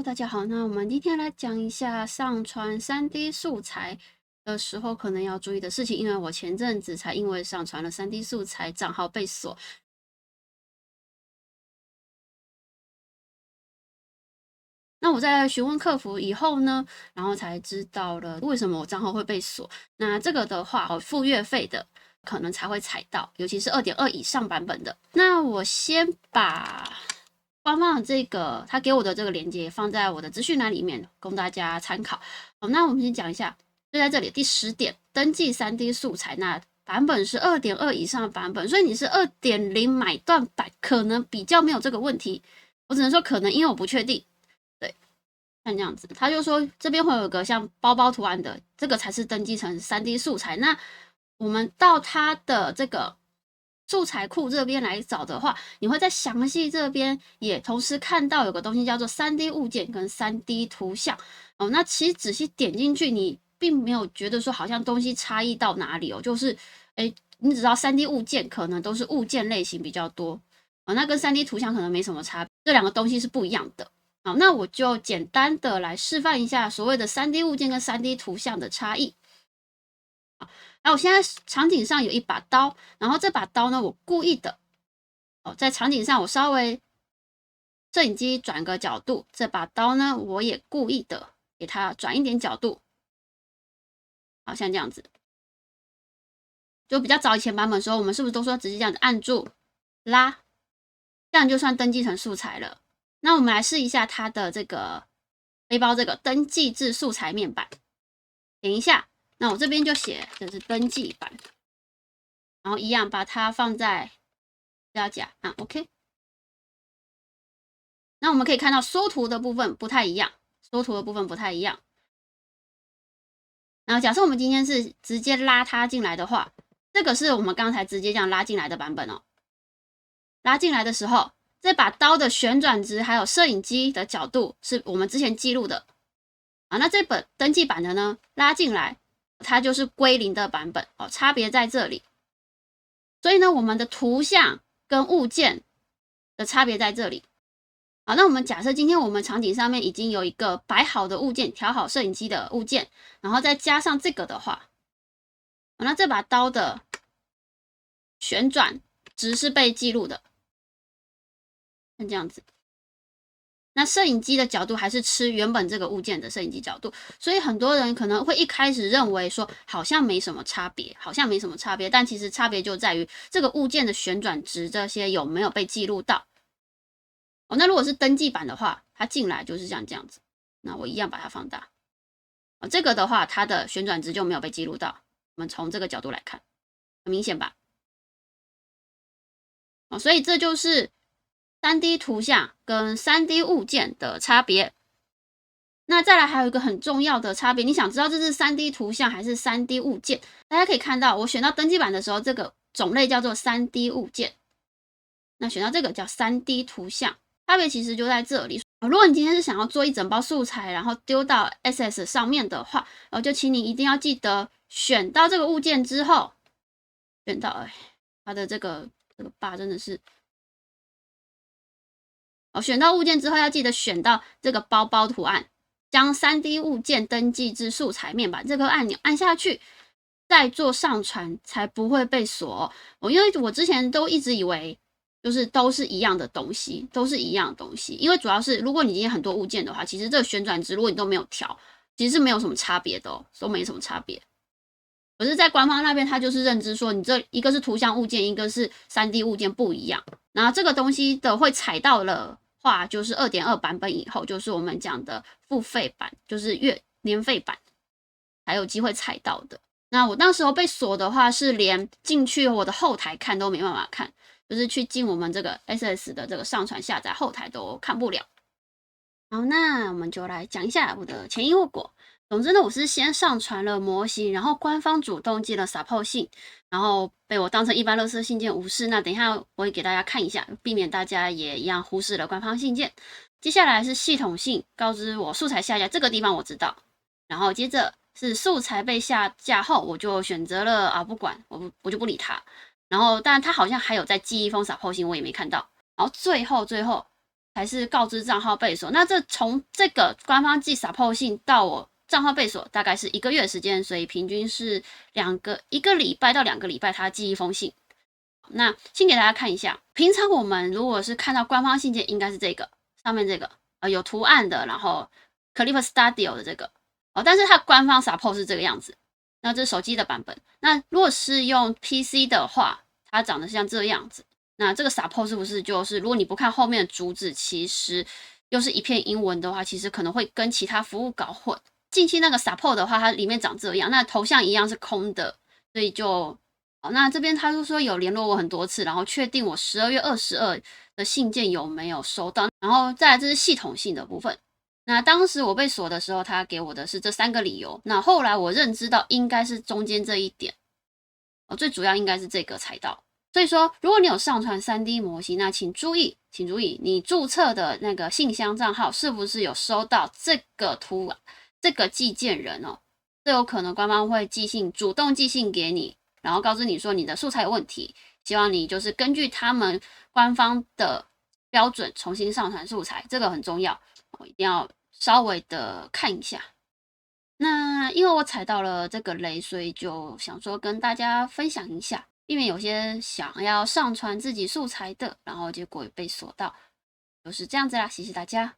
大家好，那我们今天来讲一下上传 3D 素材的时候可能要注意的事情，因为我前阵子才因为上传了 3D 素材，账号被锁。那我在询问客服以后呢，然后才知道了为什么我账号会被锁。那这个的话，付月费的可能才会踩到，尤其是 2.2 以上版本的。那我先把官方的这个他给我的这个链接放在我的资讯栏里面，供大家参考。好，那我们先讲一下，就在这里第10点，登记 3D 素材，那版本是 2.2 以上的版本，所以你是 2.0 买断版，可能比较没有这个问题。我只能说可能，因为我不确定。对，像这样子，他就说这边会有个像包包图案的，这个才是登记成 3D 素材。那我们到它的这个素材库这边来找的话，你会在详细这边也同时看到有个东西叫做 3D 物件跟 3D 图像哦。那其实仔细点进去，你并没有觉得说好像东西差异到哪里哦，就是你只知道 3D 物件可能都是物件类型比较多哦，那跟 3D 图像可能没什么差别，这两个东西是不一样的。好，那我就简单的来示范一下所谓的 3D 物件跟 3D 图像的差异。那我现在场景上有一把刀，然后这把刀呢，我故意的在场景上我稍微摄影机转个角度，这把刀呢，我也故意的给它转一点角度，好像这样子。就比较早以前版本的时候，我们是不是都说直接这样子按住拉，这样就算登记成素材了？那我们来试一下它的这个背包这个登记至素材面板，点一下，那我这边就写这是登记版，然后一样把它放在标夹，OK。那我们可以看到缩图的部分不太一样，然后假设我们今天是直接拉它进来的话，这个是我们刚才直接这样拉进来的版本哦。拉进来的时候，这把刀的旋转值还有摄影机的角度是我们之前记录的啊。那这本登记版的呢，拉进来它就是归零的版本哦，差别在这里。所以呢，我们的图像跟物件的差别在这里。好，那我们假设今天我们场景上面已经有一个摆好的物件，调好摄影机的物件，然后再加上这个的话，那这把刀的旋转值是被记录的，像这样子。那摄影机的角度还是吃原本这个物件的摄影机角度，所以很多人可能会一开始认为说好像没什么差别，但其实差别就在于这个物件的旋转值这些有没有被记录到。哦，那如果是登记版的话，它进来就是像这样子，那我一样把它放大。这个的话，它的旋转值就没有被记录到。我们从这个角度来看，很明显吧？所以这就是3D 图像跟 3D 物件的差别。那再来还有一个很重要的差别，你想知道这是 3D 图像还是 3D 物件？大家可以看到，我选到登记版的时候，这个种类叫做 3D 物件，那选到这个叫 3D 图像。差别其实就在这里。如果你今天是想要做一整包素材，然后丢到 SS 上面的话，然后就请你一定要记得选到这个物件之后，选到它的这个把真的是，选到物件之后要记得选到这个包包图案，将 3D 物件登记至素材面板这个按钮按下去，再做上传才不会被锁。因为我之前都一直以为就是都是一样的东西，因为主要是如果你今天很多物件的话，其实这个旋转值如果你都没有调，其实是没有什么差别的哦，都没什么差别。可是，在官方那边，他就是认知说，你这一个是图像物件，一个是 3D 物件不一样。然后这个东西的会踩到的话，就是 2.2 版本以后，就是我们讲的付费版，就是年费版才有机会踩到的。那我那时候被锁的话，是连进去我的后台看都没办法看。就是去进我们这个 SS 的这个上传下载后台都看不了。好，那我们就来讲一下我的前因后果。总之呢，我是先上传了模型，然后官方主动寄了 support 信，然后被我当成一般垃圾信件无视。那等一下我会给大家看一下，避免大家也一样忽视了官方信件。接下来是系统性告知我素材下架，这个地方我知道。然后接着是素材被下架后，我就选择了不管，我就不理它。然后，但他好像还有在寄一封support信，我也没看到。然后最后才是告知账号被锁。那这从这个官方寄 support 信到我账号被锁，大概是1个月的时间，所以平均是1个礼拜到2个礼拜，他寄一封信。那先给大家看一下，平常我们如果是看到官方信件，应该是这个上面这个有图案的，然后 Clip Studio 的这个但是它官方 support 是这个样子。那这是手机的版本。那如果是用 PC 的话，它长得像这样子。那这个 support 是不是就是如果你不看后面的主旨，其实又是一片英文的话，其实可能会跟其他服务搞混。近期那个 support 的话，它里面长这样，那头像一样是空的，所以就那这边他就说有联络我很多次，然后确定我12月22的信件有没有收到，然后再来这是系统性的部分。那当时我被锁的时候，他给我的是这3个理由。那后来我认知到应该是中间这一点，最主要应该是这个踩到。所以说，如果你有上传 3D 模型，那请注意，你注册的那个信箱账号是不是有收到这个这个寄件人这有可能官方会主动寄信给你，然后告知你说你的素材有问题，希望你就是根据他们官方的标准重新上传素材，这个很重要，一定要稍微的看一下。那因为我踩到了这个雷，所以就想说跟大家分享一下，避免有些想要上传自己素材的，然后结果被锁到，就是这样子啦，谢谢大家。